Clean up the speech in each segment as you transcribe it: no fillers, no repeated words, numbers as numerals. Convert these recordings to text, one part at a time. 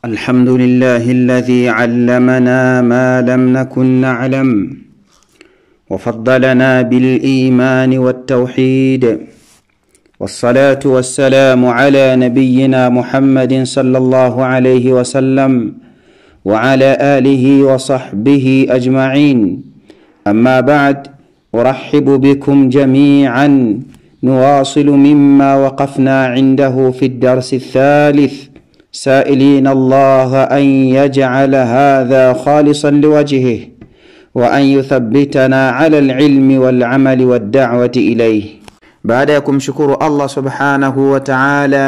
الحمد لله الذي علمنا ما لم نكن نعلم وفضلنا بالإيمان والتوحيد، والصلاة والسلام على نبينا محمد صلى الله عليه وسلم وعلى آله وصحبه أجمعين. أما بعد، أرحب بكم جميعا. نواصل مما وقفنا عنده في الدرس الثالث، سائلين الله أن يجعل هذا خالصا لوجهه وأن يثبتنا على العلم والعمل والدعوة إليه. بعدكم شكر الله سبحانه وتعالى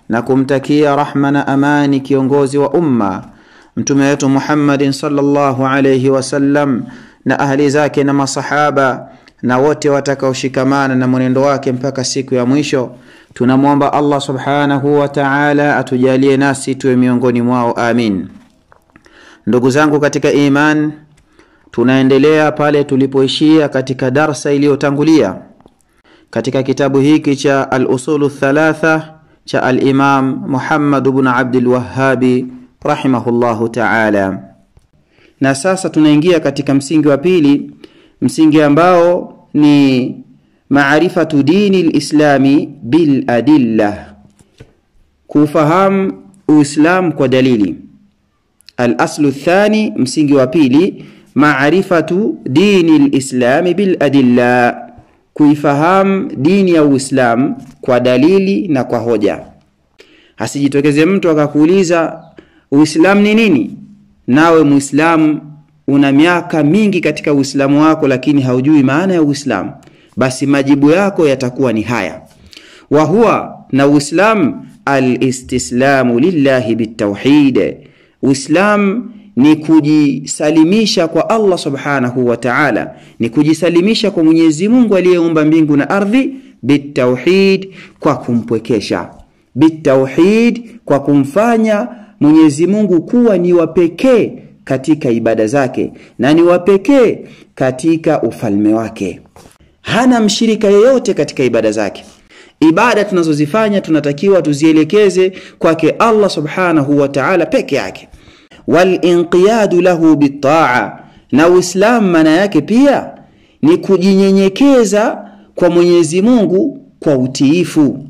نكم تكيا رحمنا أماني كيونغوزي وأمة mtume wetu Muhammad sallallahu alayhi wasallam na ahli zake na masahaba na wote watakaoshikamana na mwenendo wake mpaka siku ya mwisho. Tunamuomba Allah subhanahu wa ta'ala atujalie nasi tuwe miongoni mwao, amin. Ndugu zangu katika iman, tunaendelea pale tulipoishia katika darsa iliyotangulia katika kitabu hiki cha al-usulu thalatha cha al-imam Muhammad ibn Abdul Wahhab rahimahullahu ta'ala. Na sasa tunaingia katika msingi wa pili, msingi ambao ni maarifatu dini al-islami bil adilla, kufahamu uislamu kwa dalili. Al-aslu thani, msingi wa pili, maarifatu dini al-islami bil adilla, kuifahamu dini ya uislamu kwa dalili na kwa hoja. Asijitokeze mtu akakuuliza uislamu ni nini, nawe muislamu una miaka mingi katika uislamu wako lakini haujui maana ya uislamu, basi majibu yako yatakuwa ni haya: wa huwa, na uislamu, al-istislamu lillahi bitawhid. Uislamu ni kujisalimisha kwa Allah subhanahu wa ta'ala, ni kujisalimisha kwa Mwenyezi Mungu aliyeumba mbingu na ardhi, bitawhid, kwa kumpwekesha, bitawhid, kwa kumfanya Mwenyezi Mungu kuwa ni wa pekee katika ibada zake na ni wa pekee katika ufalme wake. Hana mshirika yeyote katika ibada zake. Ibada tunazozifanya tunatakiwa tuzielekeze kwake Allah subhanahu wa ta'ala peke yake. Wal inqiyadu lahu bitaa, na Uislamu maana yake pia ni kujinyenyekeza kwa Mwenyezi Mungu kwa utiifu.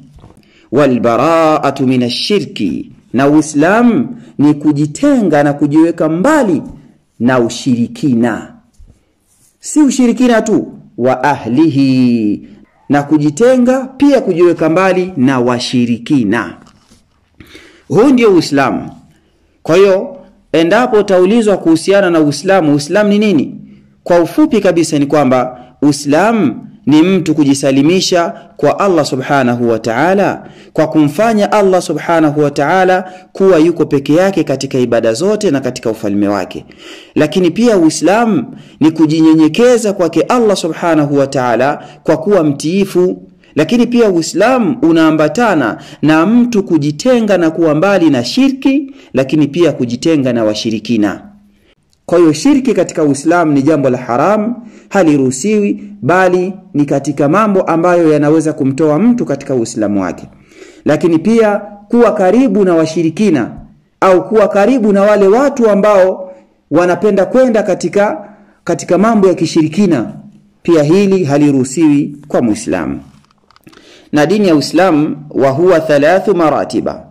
Wal bara'atu minash shirki, na Uislamu ni kujitenga na kujiweka mbali na ushirikina. Si ushirikina tu, wa ahlihi, na kujitenga pia kujiweka mbali na washirikina. Huu ndio Uislamu. Kwa hiyo endapo utaulizwa kuhusiana na Uislamu, Uislamu ni nini? Kwa ufupi kabisa ni kwamba Uislamu ni mtu kujisalimisha kwa Allah subhanahu wa ta'ala, kwa kumfanya Allah subhanahu wa ta'ala kuwa yuko peke yake katika ibada zote na katika ufalme wake. Lakini pia Uislamu ni kujinyenyekeza kwake Allah subhanahu wa ta'ala kwa kuwa mtiifu. Lakini pia Uislamu unaambatana na mtu kujitenga na kuwa mbali na shirki, lakini pia kujitenga na washirikina. Kwa hiyo shirki katika Uislamu ni jambo la haram, haliruhusiwi, bali ni katika mambo ambayo yanaweza kumtoa mtu katika Uislamu wake. Lakini pia kuwa karibu na washirikina au kuwa karibu na wale watu ambao wanapenda kwenda katika mambo ya kishirikina, pia hili haliruhusiwi kwa Muislamu. Na dini ya Uislamu, wa huwa thalathu maratiba,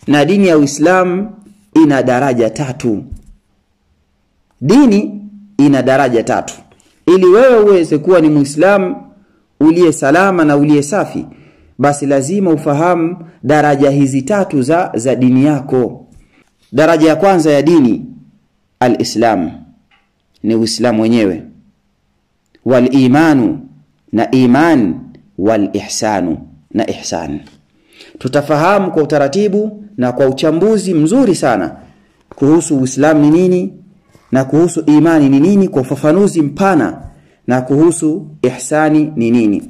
na dini ya Uislamu ina daraja tatu. Dini ina daraja tatu. Ili wewe uweze kuwa ni Muislamu uliye salama na uliye safi, basi lazima ufahamu daraja hizi tatu za dini yako. Daraja ya kwanza ya dini, al-Islam, ni Uislamu wenyewe. Wal imanu, na iman. Wal ihsanu, na ihsan. Tutafahamu kwa utaratibu na kwa uchambuzi mzuri sana kuhusu Uislamu ni nini, na kuhusu imani ni nini kwa ufafanuzi mpana, na kuhusu ihsani ni nini.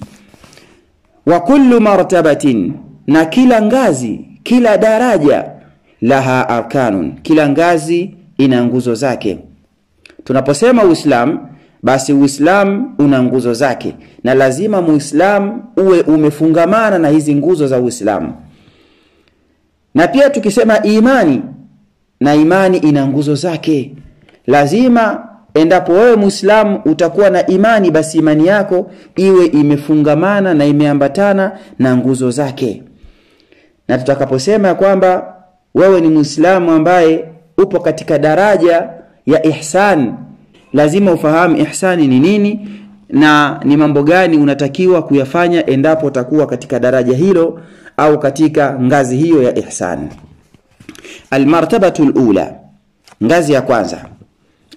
Wa kullu martabatin, na kila ngazi, kila daraja, laha arkanun, kila ngazi ina nguzo zake. Tunaposema Uislamu, basi Uislamu una nguzo zake, na lazima Muislamu uwe umefungamana na hizi nguzo za Uislamu. Na pia tukisema imani, na imani ina nguzo zake. Lazima endapo wewe Muislamu utakuwa na imani, basi imani yako iwe imefungamana na imeambatana na nguzo zake. Na tutakaposema kwamba wewe ni Muislamu ambaye upo katika daraja ya ihsan, lazima ufahamu ihsani ni nini na ni mambo gani unatakiwa kuyafanya endapo utakuwa katika daraja hilo au katika ngazi hiyo ya ihsan. Almartabatu alula, ngazi ya kwanza,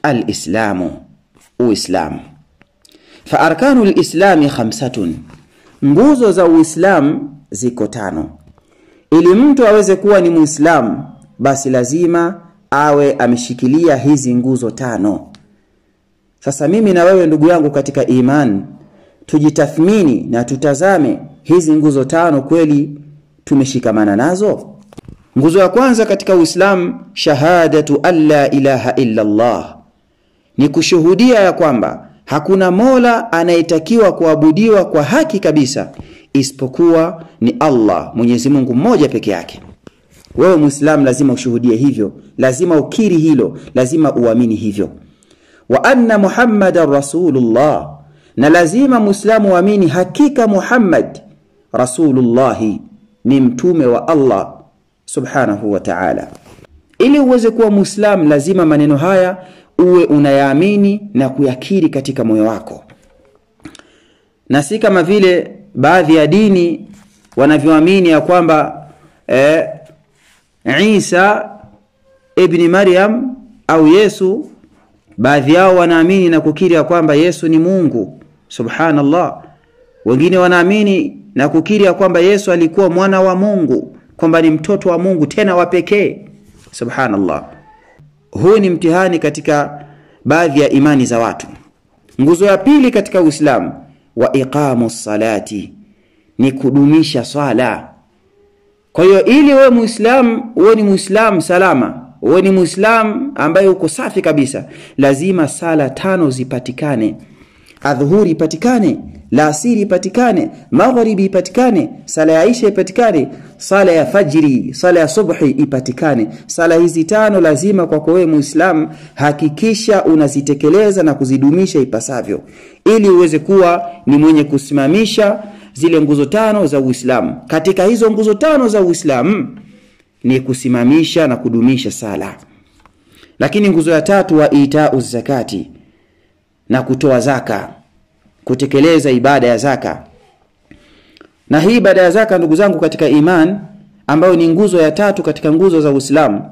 alislamu, uislamu. Fa arkanu alislami 5, nguzo za uislamu ziko 5. Ili mtu aweze kuwa ni Muislamu, basi lazima awe ameshikilia hizi nguzo 5. Sasa mimi na wewe ndugu yangu katika iman, tujitathmini na tutazame hizi nguzo 5 kweli tumeshikamana nazo. Nguzo ya kwanza katika Uislamu, shahadatu alla ilaha illa Allah, ni kushuhudia ya kwamba hakuna mola anayetakiwa kuabudiwa kwa haki kabisa isipokuwa ni Allah, Mwenyezi Mungu mmoja peke yake. Wewe Muislamu lazima ushuhudie hivyo, lazima ukiri hilo, lazima uamini hivyo. Wa anna Muhammadar Rasulullah, na lazima Muislamu uamini hakika Muhammad Rasulullah ni mtume wa Allah subhanahu wa ta'ala. Ili uweze kuwa Muislamu, lazima maneno haya uwe unayaamini na kuyakiri katika moyo wako, na si kama vile baadhi ya dini wanavyoamini ya kwamba Isa ibn Maryam au Yesu, baadhi yao wanaamini na kukiri ya kwamba Yesu ni Mungu, subhanallah. Wengine wanaamini na kukiri ya kwamba Yesu alikuwa mwana wa Mungu, kwamba ni mtoto wa Mungu tena wa pekee, subhanallah. Huu ni mtihani katika baadhi ya imani za watu. Nguzo ya pili katika Uislamu, wa iqamus salati, ni kudumisha swala. Kwa hiyo ili wewe Muislamu, wewe ni Muislamu salama, wewe ni Muislamu ambaye uko safi kabisa, lazima sala 5 zipatikane. Adhuhuri ipatikane, laasiri ipatikane, magharibi ipatikane, sala ya isha ipatikane, sala ya fajri, sala ya subhi ipatikane. Sala hizi 5 lazima kwa wewe Muislamu hakikisha unazitekeleza na kuzidumisha ipasavyo, ili uweze kuwa ni mwenye kusimamisha zile nguzo 5 za Uislamu. Katika hizo nguzo 5 za Uislamu ni kusimamisha na kudumisha sala. Lakini nguzo ya 3, wa itauz zakati, na kutoa zaka, kutekeleza ibada ya zaka. Na hii ibada ya zaka ndugu zangu katika iman, ambayo ni nguzo ya 3 katika nguzo za Uislamu.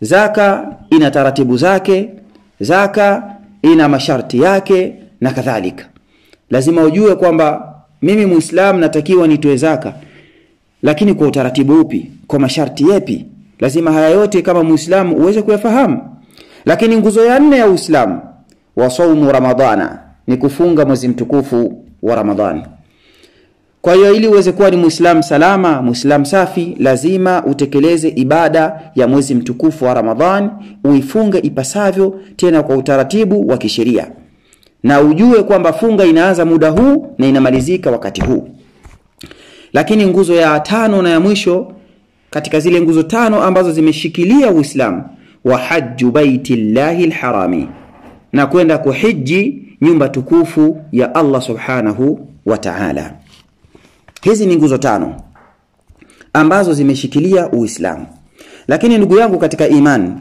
Zaka ina taratibu zake, zaka ina masharti yake na kadhalika. Lazima ujue kwamba mimi Muislamu natakiwa nitoe zaka, lakini kwa utaratibu upi, kwa masharti yapi? Lazima haya yote kama Muislamu uweze kuyafahamu. Lakini nguzo ya 4 ya Uislamu, wa saumu Ramadhana, ni kufunga mwezi mtukufu wa Ramadhani. Kwa hiyo ili uweze kuwa ni Muislamu salama, Muislamu safi, lazima utekeleze ibada ya mwezi mtukufu wa Ramadhani, uifunge ipasavyo, tena kwa utaratibu wa kisheria. Na ujue kwamba funga inaanza muda huu na inamalizika wakati huu. Lakini nguzo ya 5 na ya mwisho katika zile nguzo 5 ambazo zimeshikilia Uislamu, wa hajju baitillahi alharami, na kwenda kuhiji nyumba tukufu ya Allah subhanahu wa ta'ala. Hizi ni nguzo 5 ambazo zimeshikilia Uislamu. Lakini ndugu yangu katika imani,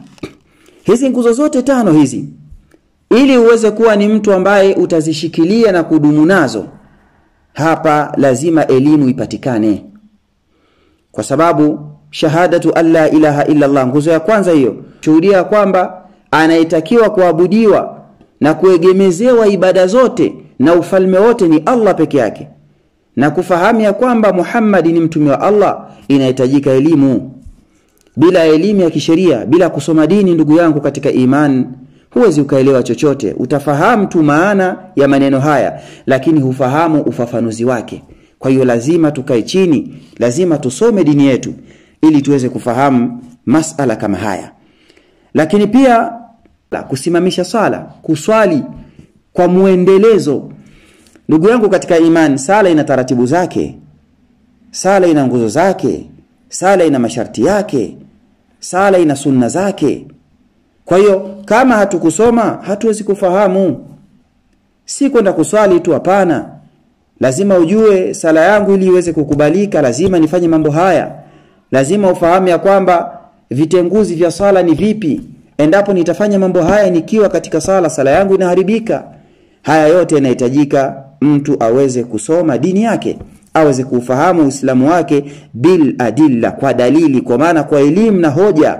hizi nguzo zote 5 hizi, ili uweze kuwa ni mtu ambaye utazishikilia na kudumu nazo, hapa lazima elimu ipatikane. Kwa sababu shahadatu alla ilaha illa Allah, nguzo ya kwanza hiyo, shuhudia kwamba anayetakiwa kuabudiwa na kuegemezewa ibada zote na ufalme wote ni Allah peke yake, na kufahamu ya kwamba Muhammad ni mtume wa Allah, inahitajika elimu. Bila elimu ya kisheria, bila kusoma dini ndugu yangu katika iman, huwezi ukaelewa chochote. Utafahamu tu maana ya maneno haya, lakini hufahamu ufafanuzi wake. Kwa hiyo lazima tukae chini, lazima tusome dini yetu ili tuweze kufahamu masala kama haya. Lakini pia kusimamisha sala, kuswali kwa muendelezo. Ndugu yangu katika imani, sala ina taratibu zake, sala ina nguzo zake, sala ina masharti yake. Sala ina sunna zake. Kwa hiyo kama hatukusoma hatuwezi kufahamu. Si kwenda kuswali tu, hapana. Lazima ujue sala yangu ili iweze kukubalika lazima nifanye mambo haya. Lazima ufahamu ya kwamba vitenguzi vya sala ni vipi. Endapo nitafanya mambo haya nikiwa katika sala yangu inaharibika. Haya yote yanahitajika mtu aweze kusoma dini yake, aweze kufahamu Uislamu wake bil adilla, kwa dalili, kwa maana kwa elimu na hoja.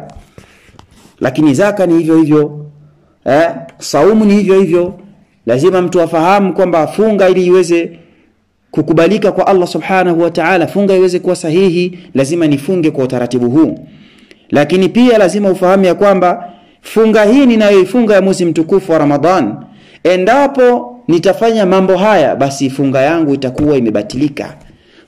Lakini zaka ni hivyo hivyo, saumu ni hivyo hivyo. Lazima mtu afahamu kwamba funga ili iweze kukubalika kwa Allah subhanahu wa ta'ala, funga iweze kuwa sahihi, lazima nifunge kwa utaratibu huu. Lakini pia lazima ufahamu ya kwamba funga hii ninayoifunga ya mwezi mtukufu wa Ramadhan, endapo nitafanya mambo haya basi funga yangu itakuwa imebatilika,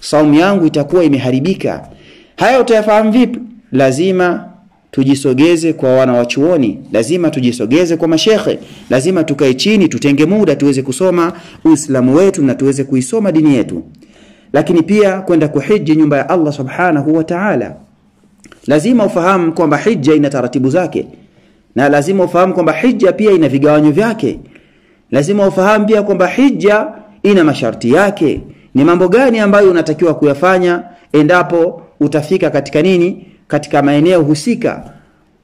saumu yangu itakuwa imeharibika. Haya utayafahamu vipi? Lazima tujisogeze kwa wanawachuoni, lazima tujisogeze kwa mashekhe, lazima tukae chini tutenge muda tuweze kusoma Uislamu wetu na tuweze kuisoma dini yetu. Lakini pia kwenda kuhiji nyumba ya Allah subhanahu wa ta'ala, lazima ufahamu kwamba hija ina taratibu zake, na lazima ufahamu kwamba hija pia ina vigawanyo vyake. Lazima ufahamu pia kwamba hija ina masharti yake. Ni mambo gani ambayo unatakiwa kuyafanya endapo utafika katika nini? Katika maeneo husika.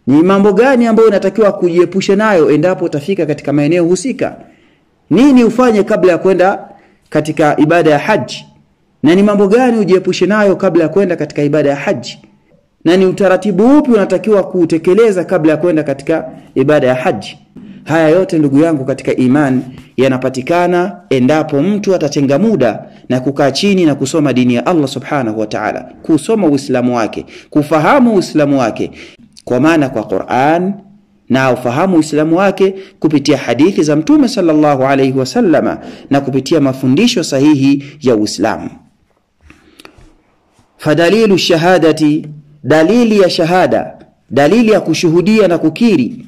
Ni mambo gani ambayo unatakiwa kujiepusha nayo endapo utafika katika maeneo husika? Nini ufanye kabla ya kwenda katika ibada ya haji? Na ni mambo gani ujiepushe nayo kabla ya kwenda katika ibada ya haji? Na ni utaratibu upi unatakiwa kutekeleza kabla ya kwenda katika ibada ya haji? Haya yote ndugu yangu katika iman yanapatikana endapo mtu atatenga muda na kukaa chini na kusoma dini ya Allah subhanahu wa ta'ala, kusoma Uislamu wake, kufahamu Uislamu wake kwa maana kwa Qur'an, na ufahamu Uislamu wake kupitia hadithi za Mtume sallallahu alayhi wasallama na kupitia mafundisho sahihi ya Uislamu. Fadalilu shahadati, dalili ya shahada, dalili ya kushuhudia na kukiri.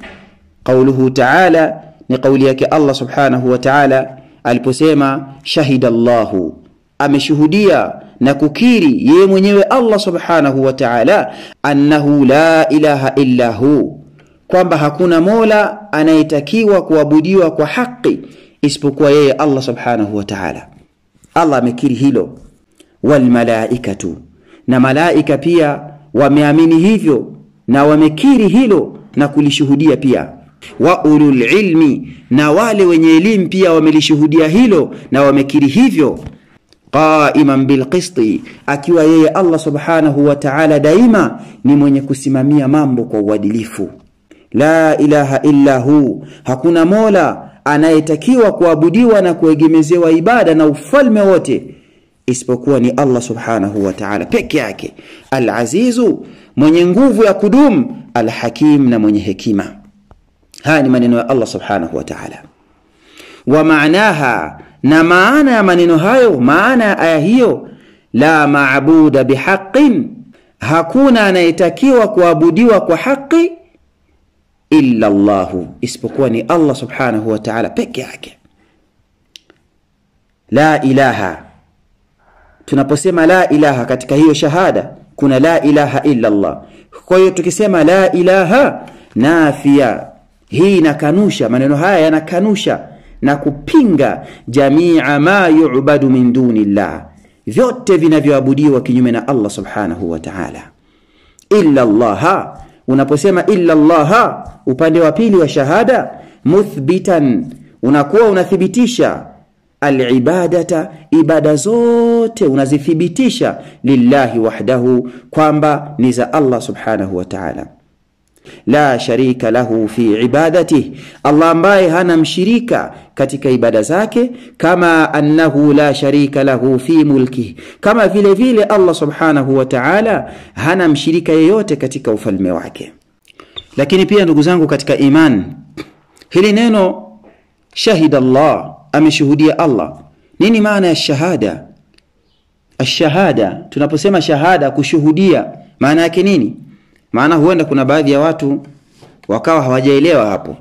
Qauluhu ta'ala, ni kauli yake Allah subhanahu wa ta'ala aliposema shahida Allahu, ameshuhudia na kukiri yeye mwenyewe Allah subhanahu wa ta'ala, annahu la ilaha illa hu, kwamba hakuna mola anayetakiwa kuabudiwa kwa haki isipokuwa yeye Allah subhanahu wa ta'ala. Allah amekiri hilo. Wal malaikatu, na malaika pia wameamini hivyo na wamekiri hilo na kulishuhudia pia. Wa ulul ilmi, na wale wenye elimu pia wamelishuhudia hilo na wamekiri hivyo. Qaiman bil qisti, akiwa yeye Allah subhanahu wa ta'ala daima ni mwenye kusimamia mambo kwa uadilifu. La ilaha illa hu, hakuna mola anayetakiwa kuabudiwa na kuegemezewa ibada na ufalme wote isipokuwa ni Allah subhanahu wa ta'ala peke yake. Al-azizu, mwenye nguvu ya kudumu, al-hakim, na mwenye hekima. Haya ni maneno ya Allah subhanahu wa ta'ala. Wa maanaha, na maana ya maneno hayo, maana ya aya hiyo, la maabuda bihaqqin, hakuna anayetakiwa kuabudiwa kwa haki illa Allahu, isipokuwa ni Allah subhanahu wa ta'ala peke yake. La ilaha, tunaposema la ilaha katika hiyo shahada kuna la ilaha illa Allah. Kwa hiyo tukisema la ilaha nafia, hii inakanusha, maneno haya yanakanusha na kupinga jamia ma yu'badu min dunillah, vyote vinavyoabudiwa kinyume na Allah subhanahu wa ta'ala. Illa Allah, unaposema illa Allah upande wa pili wa shahada, muthbitan, unakuwa unathibitisha al-ibadata, ibada zote unazithibitisha lillahi wahdahu, kwamba ni za Allah subhanahu wa ta'ala. La sharika lahu fi ibadatihi, Allah ambaye hana mshirika katika ibada zake. Kama annahu la sharika lahu fi mulkihi, kama vile vile Allah subhanahu wa ta'ala hana mshirika yeyote katika ufalme wake. Lakini pia ndugu zangu katika iman, hili neno shahida Allah, ameshuhudia Allah, nini maana ya shahada? Ashahada, tunaposema shahada, kushuhudia, maana yake nini? Maana huenda kuna baadhi ya watu wakawa hawajaelewa hapo.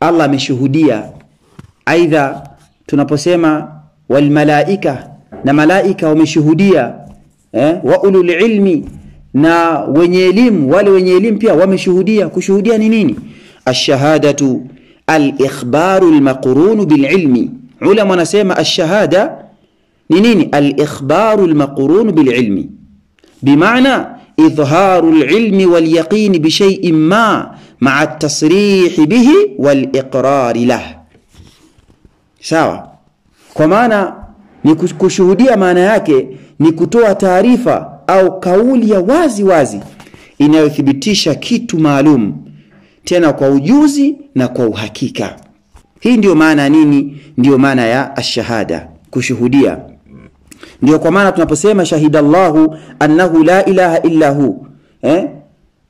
Allah ameshuhudia, aidha tunaposema wal malaika, na malaika wameshuhudia, wa ulul ilmi, na wenye elimu, wale wenye elimu pia wameshuhudia. Kushuhudia ni nini? Ash-shahadatu al-ikhbaru al-maqrun bil-ilmi. Ulama wanasema ash-shahada ni nini? Al-ikhbaru al-maqrun bil-ilmi, bimaana idharu al-ilmi wal-yaqin bi shay'in ma ma'a at-tasrih bihi wal-iqrar lahu. Sawa? Kwa maana ni kushuhudia, maana yake ni kutoa taarifa au kauli ya wazi wazi inayothibitisha kitu maalum, tena kwa ujuzi na kwa uhakika. Hii ndio maana nini? Ndio maana ya ash-shahada, kushuhudia. Ndio kwa maana tunaposema shahidallahu annahu la ilaha illa hu,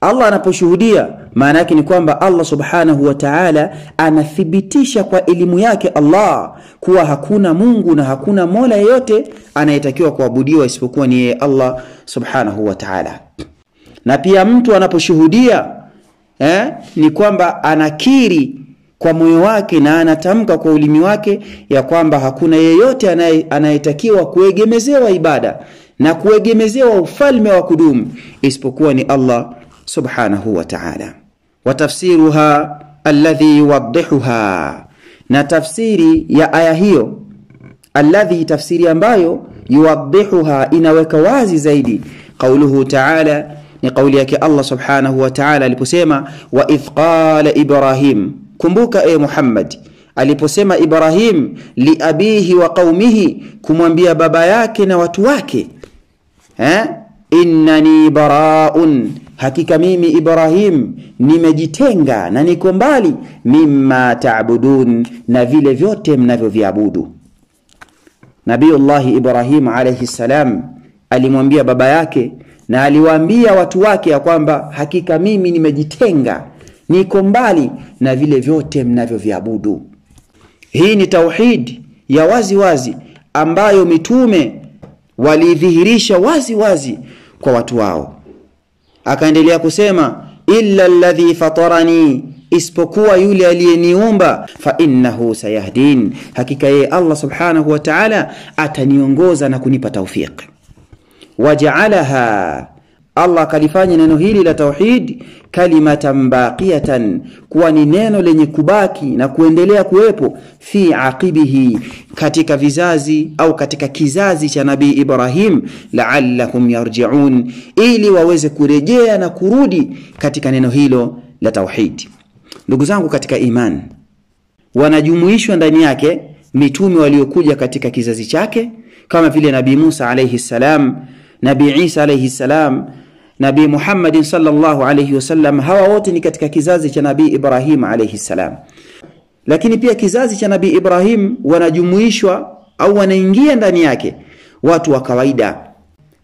Allah anaposhuhudia, maana yake ni kwamba Allah subhanahu wa ta'ala anathibitisha kwa elimu yake Allah kuwa hakuna Mungu na hakuna Mola yeyote anayetakiwa kuabudiwa isipokuwa ni yeye Allah subhanahu wa ta'ala. Na pia mtu anaposhuhudia ni kwamba anakiri kwa moyo wake na anatamka kwa ulimi wake ya kwamba hakuna yeyote anayetakiwa kuegemezewa ibada na kuegemezewa ufalme wa kudumu isipokuwa ni Allah subhanahu wa ta'ala. Wa tafsiruha alladhi yuwaddihuha, na tafsiri ya aya hiyo, alladhi, tafsiri ambayo, yuwaddihuha, inaweka wazi zaidi. Qauluhu ta'ala, ni kauli yake Allah subhanahu wa ta'ala aliposema wa idh qala Ibrahim. Kumbuka Muhammad aliposema Ibrahim li abihi wa qaumihi, kumwambia baba yake na watu wake, innani baraun, hakika mimi Ibrahim nimejitenga na niko mbali, mimma ta'budun, na vile vyote mnavyoviabudu. Nabiiullah Ibrahim alayhi salam alimwambia baba yake na aliwaambia watu wake ya kwamba hakika mimi nimejitenga, niko mbali na vile vyote mnavyoviabudu. Hii ni tauhid ya wazi wazi ambayo mitume walidhihirisha wazi wazi kwa watu wao. Akaendelea kusema illa alladhi fatarani, isipokuwa yule aliyeniumba, fa innahu sayahdin, hakika yeye Allah subhanahu wa ta'ala ataniongoza na kunipa tawfik. Waja'alaha, Allah kalifanya neno hili la tauhid kalimatan baqiyatan, kuwa ni neno lenye kubaki na kuendelea kuwepo, fi aqibihi, katika vizazi au katika kizazi cha Nabii Ibrahim, la'allahum yarji'un, ili waweze kurejea na kurudi katika neno hilo la tauhid. Ndugu zangu katika iman, wanajumuishwa ndani yake mitume waliokuja katika kizazi chake kama vile Nabii Musa alayhi salam, Nabii Isa alayhi salam, Nabii Muhammad sallallahu alayhi wasallam. Hawa wote ni katika kizazi cha Nabii Ibrahim alayhi salam. Lakini pia kizazi cha Nabii Ibrahim wanajumuishwa au wanaingia ndani yake watu wa kawaida.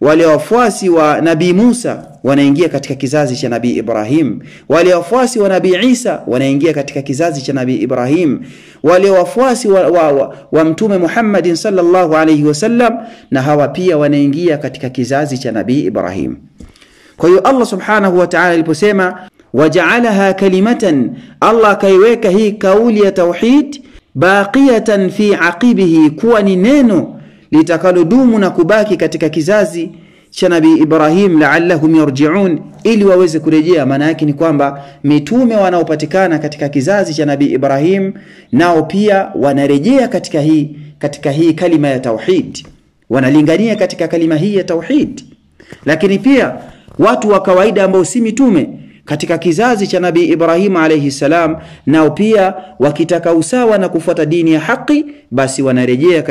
Wale wafuasi wa Nabii Musa wanaingia katika kizazi cha Nabii Ibrahim, wale wafuasi wa Nabii Isa wanaingia katika kizazi cha Nabii Ibrahim, wale wafuasi wa Mtume Muhammad sallallahu alayhi wasallam, na hawa pia wanaingia katika kizazi cha Nabii Ibrahim. Kwa hiyo Allah subhanahu wa ta'ala aliposema waja'alaha kalimatan, Allah kaiweka hii kauli ya tauhid baqiyatan fi aqibihi, kuwa ni neno litakalodumu na kubaki katika kizazi cha Nabii Ibrahim, la'allahum yarji'un, ili waweze kurejea. Maana yake ni kwamba mitume wanaopatikana katika kizazi cha Nabii Ibrahim nao pia wanarejea katika hii kalima ya tauhid, wanalingania katika kalima hii ya tauhid. Lakini pia watu wa kawaida ambao si mitume katika kizazi cha Nabii Ibrahim alayhi salam, nao pia wakitaka usawa na kufuata dini ya haki, basi wanarejea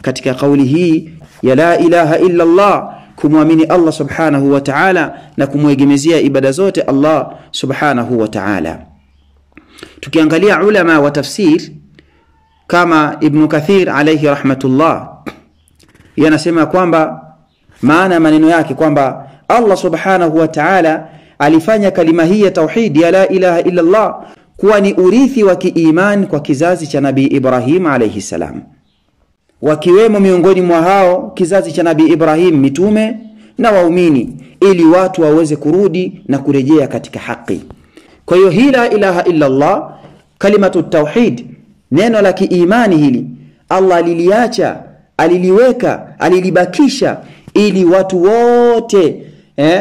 katika kauli hii ya la ilaha illa Allah, kumwamini Allah subhanahu wa ta'ala na kumwegemezea ibada zote Allah subhanahu wa ta'ala. Tukiangalia ulama wa tafsir kama Ibn Kathir alayhi rahmatullah, yanasema kwamba maana maneno yake kwamba Allah subhanahu wa ta'ala alifanya kalima hii ya tauhid ya la ilaha illa Allah kuwa ni urithi wa kiiman kwa kizazi cha Nabii Ibrahim alayhi salam, wakiwemo miongoni mwa hao kizazi cha Nabii Ibrahim mitume na waumini, ili watu waweze kurudi na kurejea katika haki. Kwa hiyo hii la ilaha illa Allah, kalimatu tauhid, neno la kiimani hili Allah aliliacha, aliliweka, alilibakisha ili watu wote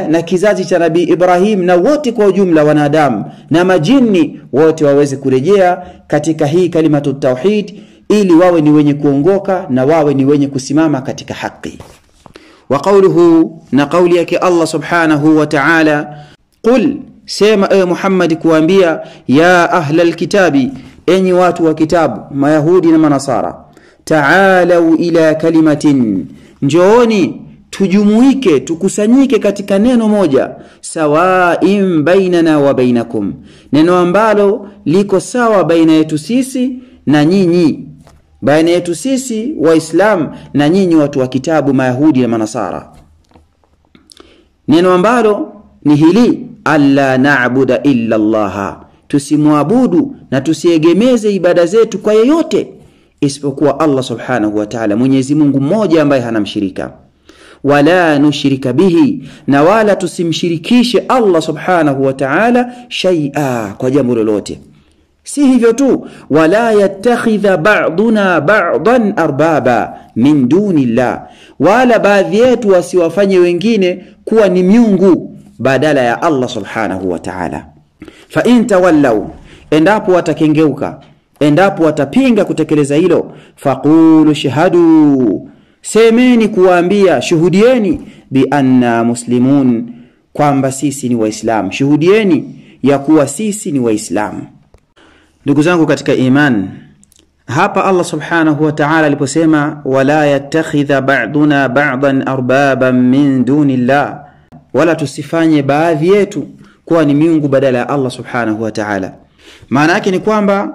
na kizazi cha Nabii Ibrahim na wote kwa ujumla wanadamu na majini wote waweze kurejea katika hii kalimatu tauhid, ili wawe ni wenye kuongoka na wawe ni wenye kusimama katika haki. Wa qawluhu, na qawli yake Allah subhanahu wa ta'ala, qul, sema ewe Muhammad kuambia, ya ahlal kitabi, enyi watu wa kitabu, mayahudi na manasara, ta'alau ila kalimatin, njooni tujumuike tukusanyike katika neno moja, sawaa'in bainana wa bainakum, neno ambalo liko sawa baina yetu sisi na nyinyi, baina yetu sisi Waislamu na nyinyi watu wa kitabu mayahudi na manasara. Neno ambalo ni hili, alla na'budu illa Allah, tusimwabudu na tusiegemeze ibada zetu kwa yeyote isipokuwa Allah subhanahu wa ta'ala, Mwenyezi Mungu mmoja ambaye hana mshirika. Wala nushrika bihi, na wala tusimshirikishe Allah subhanahu wa ta'ala shay'a, kwa jambo lolote. Si hivyo tu, wala yattakhidha ba'duna ba'dan arbaba min dunillah, wala baadhi yetu wasiwafanye wengine kuwa ni miungu badala ya Allah subhanahu wa ta'ala. Fa in tawallaw, endapo watakengeuka, endapo watapinga kutekeleza hilo, faqulu shahadu, semeni kuambia, shuhudieni, bi anna muslimun, kwamba sisi ni Waislamu, shuhudieni ya kuwa sisi ni Waislamu. Ndugu zangu katika iman, hapa Allah subhanahu wa ta'ala aliposema wala yattakhidha ba'duna ba'dan arbaban min dunillah, wala tusifanye baadhi yetu kuwa ni miungu badala ya Allah subhanahu wa ta'ala, maana yake ni kwamba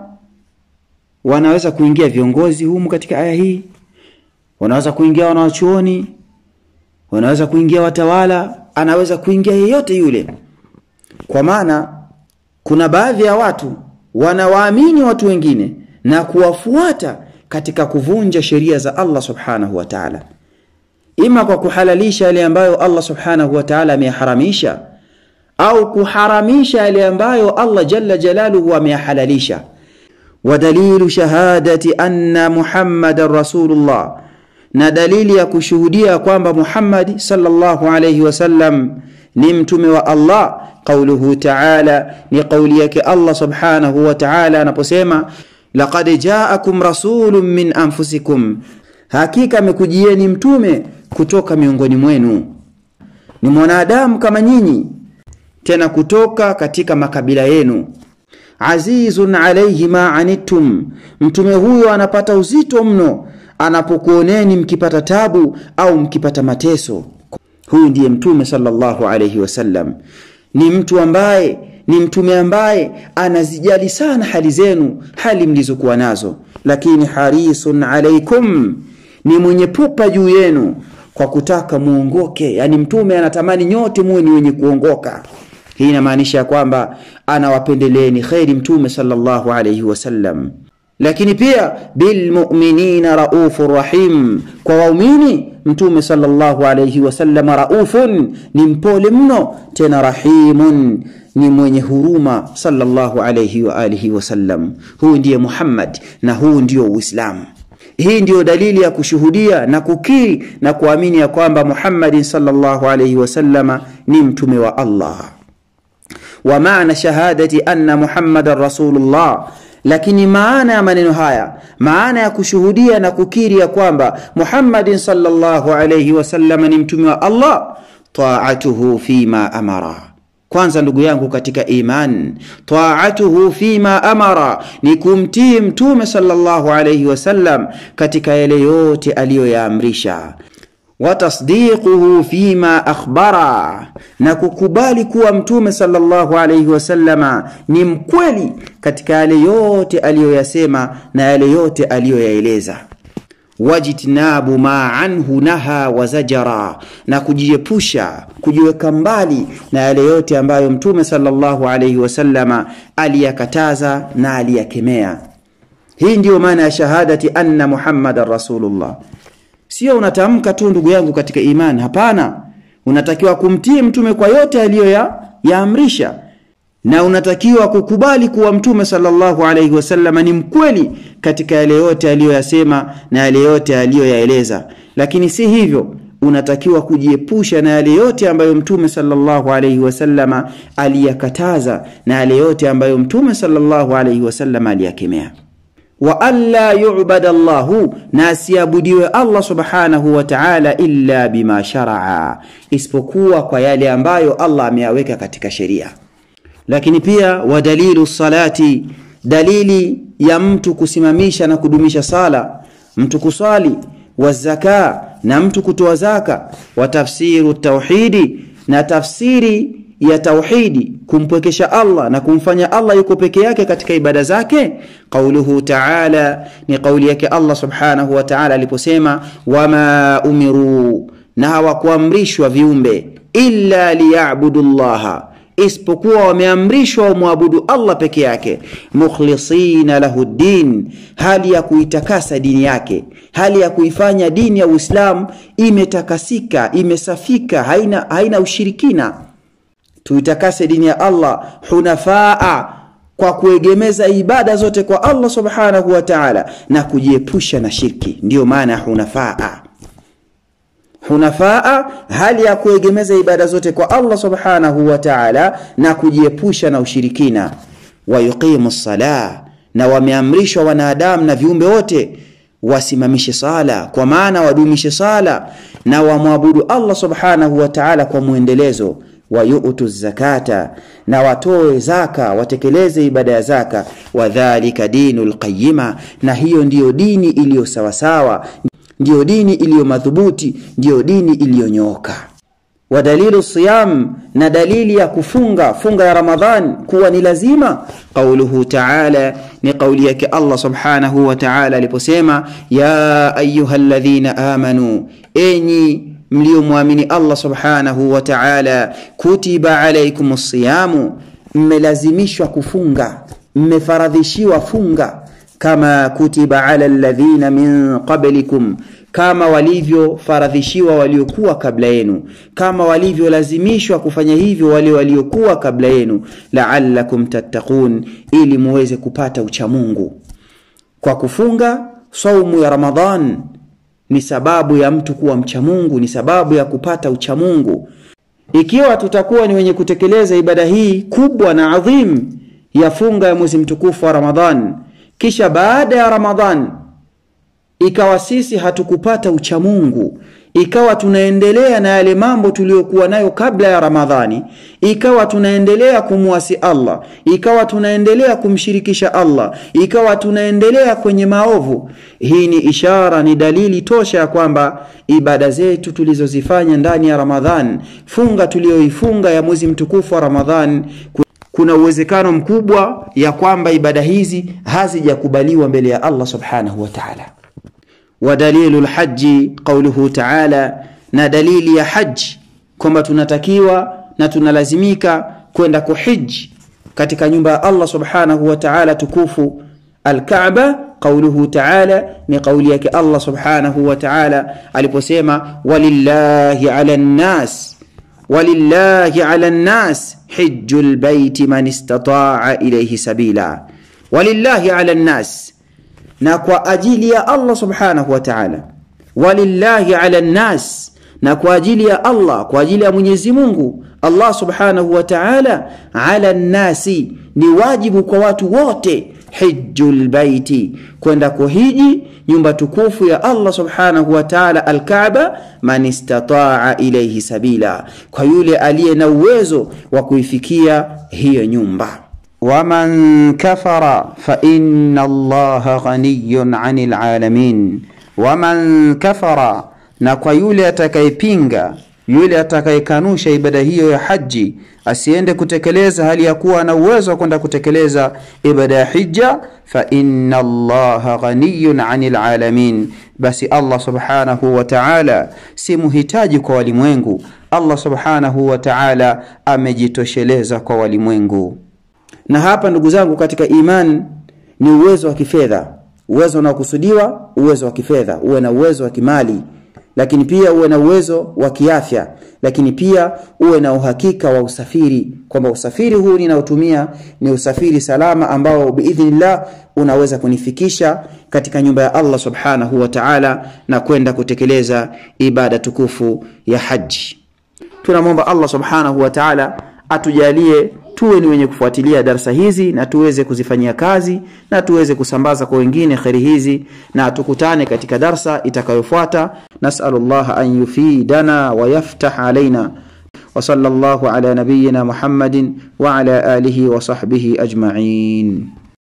wanaweza kuingia viongozi humu katika aya hii, wanaweza kuingia wanachuoni, wanaweza kuingia watawala, anaweza kuingia yeyote yule. Kwa maana kuna baadhi ya watu wanawaamini watu wengine na kuwafuata katika kuvunja sheria za Allah subhanahu wa ta'ala, ima kwa kuhalalisha yale ambayo Allah subhanahu wa ta'ala ameharamisha, au kuharamisha yale ambayo Allah jalla jalaluhu amehalalisha. Wa dalilu shahadati anna Muhammadar Rasulullah, na dalili ya kushuhudia kwamba Muhammad sallallahu alayhi wasallam ni mtume wa Allah, qawluhu ta'ala, ni qawli yake Allah subhanahu wa ta'ala anaposema laqad ja'akum rasulun min anfusikum, hakika amekujieni mtume kutoka miongoni mwenu, ni mwanadamu kama nyinyi, tena kutoka katika makabila yenu. Azizun alayhi ma anittum, mtume huyo anapata uzito mno anapokuoneni mkipata tabu au mkipata mateso. Huyu ndiye mtume sallallahu alayhi wasallam, ni mtu ambaye, ni mtume ambaye anazijali sana hali zenu, hali mlizokuwa nazo, lakini harisun alaykum, ni mwenye pupa juu yenu kwa kutaka muongoke. Yani mtume anatamani nyote muwe ni wenye kuongoka. Hii inamaanisha kwamba anawapendeleeni khairi mtume sallallahu alayhi wasallam. Lakini pia bil mu'minina raufur rahim, kwa waumini mtume sallallahu alayhi wasallam raufun, ni mpole mno, tena rahimun, ni mwenye huruma sallallahu alayhi wa alihi wasallam. Huyu ndiye Muhammad na huu ndio Uislamu. Hii ndio dalili ya kushuhudia na kukiri na kuamini ya kwamba Muhammad sallallahu alayhi wasallam ni mtume wa Allah. Wa maana shahadati anna Muhammadar Rasulullah, lakini maana ya maneno haya, maana ya kushuhudia na kukiri ya kwamba Muhammadin sallallahu alayhi wasallam ni mtume wa Allah, ta'atuhu fima amara. Kwanza ndugu yangu katika iman, ta'atuhu fima amara ni kumtii mtume sallallahu alayhi wasallam katika yale yote aliyoyaamrisha. Wa tasdiquhu fima akhbara, na kukubali kuwa mtume sallallahu alayhi wasallama ni mkweli katika yale yote aliyoyasema na yale yote aliyoyaeleza. Wajitnabu ma anhu naha wa zajara, na kujiepusha, kujiweka mbali na yale yote ambayo mtume sallallahu alayhi wasallama aliyakataza na aliyakemea. Hii ndio maana ya shahadati anna Muhammadar Rasulullah. Sio unatamka tu ndugu yangu katika imani, hapana. Unatakiwa kumtii mtume kwa yote aliyoyaamrisha, na unatakiwa kukubali kuwa mtume sallallahu alayhi wasallam ni mkweli katika yale yote aliyoyasema na yale yote aliyoyaeleza. Lakini si hivyo, unatakiwa kujiepusha na yale yote ambayo Mtume sallallahu alayhi wasallama aliyakataza na yale yote ambayo Mtume sallallahu alayhi wasallama aliyakemea. Wa alla yu'bada Allahu, na asiabudiwe Allah subhanahu wa ta'ala illa bima sharaa, isipokuwa kwa yale ambayo Allah ameyaweka katika sheria. Lakini pia wa dalilu salati, dalili ya mtu kusimamisha na kudumisha sala, mtu kusali, wa zaka, na mtu kutoa zaka, wa tafsiru tauhidi, na tafsiri ya tauhidi, kumpwekesha Allah na kumfanya Allah yuko peke yake katika ibada zake. Qauluhu ta'ala, ni kauli yake Allah subhanahu wa ta'ala aliposema wama umiru, na hawakuamrishwa viumbe illa liya'budullaha, isipokuwa wameamrishwa muabudu Allah peke yake, mukhlisina lahu din, hali ya kuitakasa dini yake, hali ya kuifanya dini ya Uislamu imetakasika, imesafika, haina ushirikina. Tuitakase dini ya Allah hunafaa, kwa kuegemeza ibada zote kwa Allah subhanahu wa ta'ala na kujiepusha na shirki. Ndiyo maana hunafaa. Hunafaa, hali ya kuegemeza ibada zote kwa Allah subhanahu wa ta'ala na kujiepusha na ushirikina. Wa yuqimus salah, na wameamrishwa wanadamu na viumbe wote wasimamishe sala, kwa maana wadumishe sala na wamwabudu Allah subhanahu wa ta'ala kwa muendelezo. Wa yu'tu zakata, na watoe zaka, watekeleze ibada ya zaka. Wa dhalika dinul qayyima, na hiyo ndiyo dini iliyo sawasawa, ndiyo dini iliyo madhubuti, ndiyo dini iliyonyooka. Wa dalilu siyam, na dalili ya kufunga funga ya Ramadhan kuwa ni lazima. Qauluhu ta'ala, ni kauli yake Allah subhanahu wa ta'ala aliposema ya ayyuhalladhina amanu, enyi mliomuamini Allah subhanahu wa ta'ala, kutiba alaykumus siyamu, mmelazimishwa kufunga, mmefaradhishiwa funga, kama kutiba ala alladhina min qablikum, kama walivyo faradhishiwa waliokuwa kabla yenu, kama walivyolazimishwa kufanya hivyo wale waliokuwa kabla yenu, la'allakum tattaqun, ili muweze kupata uchamungu. Kwa kufunga saumu ya Ramadhan ni sababu ya mtu kuwa mcha Mungu, ni sababu ya kupata uchamungu. Ikiwa tutakuwa ni wenye kutekeleza ibada hii kubwa na adhim ya funga ya mwezi mtukufu wa Ramadhan, kisha baada ya Ramadhan ikawa sisi hatukupata uchamungu, ikawa tunaendelea na yale mambo tuliyokuwa nayo kabla ya Ramadhani, ikawa tunaendelea kumwasi Allah, ikawa tunaendelea kumshirikisha Allah, ikawa tunaendelea kwenye maovu, hii ni ishara, ni dalili tosha ya kwamba ibada zetu tulizozifanya ndani ya Ramadhan, funga tuliyoifunga ya mwezi mtukufu wa Ramadhan, kuna uwezekano mkubwa ya kwamba ibada hizi hazijakubaliwa mbele ya Allah subhanahu wa ta'ala. Wa dalilul haji, qauluhu ta'ala, na dalili ya haji kwamba tunatakiwa na tunalazimika kwenda kuhiji katika nyumba ya Allah subhanahu wa ta'ala tukufu al-Kaaba. Qauluhu ta'ala, ni kauli yake Allah subhanahu wa ta'ala aliposema walillahi 'alan nas, walillahi 'alan nas hijjul baiti man istata'a ilayhi sabila. Walillahi 'alan nas, na kwa ajili ya Allah subhanahu wa ta'ala. Walillahi 'alan nas, na kwa ajili ya Allah, kwa ajili ya Mwenyezi Mungu Allah subhanahu wa ta'ala. 'Alan nasi, ni wajibu kwa watu wote. Hijjul baiti, kwenda kuhiji nyumba tukufu ya Allah subhanahu wa ta'ala al-Kaaba, man istata'a ilayhi sabila, kwa yule aliye na uwezo wa kuifikia hiyo nyumba. Waman kafara fa inna Allaha ghaniyyun 'anil 'alamin. Waman kafara, na kwa yule atakayepinga, yule atakayekanusha ibada hiyo ya haji, asiende kutekeleza hali ya kuwa na uwezo wa kwenda kutekeleza ibada ya hija, fa inna Allaha ghaniyyun 'anil 'alamin, basi Allah subhanahu wa ta'ala si muhitaji kwa walimwengu. Allah subhanahu wa ta'ala amejitosheleza kwa walimwengu. Na hapa ndugu zangu katika iman ni uwezo wa kifedha. Uwezo unaokusudiwa uwezo wa kifedha, uwe na uwezo wa kimali lakini pia uwe na uwezo wa kiafya, lakini pia uwe na uhakika wa usafiri, kwamba usafiri huu ninaotumia ni usafiri salama ambao biidhnillah unaweza kunifikisha katika nyumba ya Allah subhanahu wa ta'ala na kwenda kutekeleza ibada tukufu ya haji. Tunamwomba Allah subhanahu wa ta'ala atujalie tuwe ni wenye kufuatilia darasa hizi na tuweze kuzifanyia kazi na tuweze kusambaza kwa wengine khairi hizi, na tukutane katika darasa itakayofuata. Nas'alullah an yufidana wa yaftah alaina, wa sallallahu ala nabiyyina Muhammadin wa ala alihi wa sahbihi ajma'in.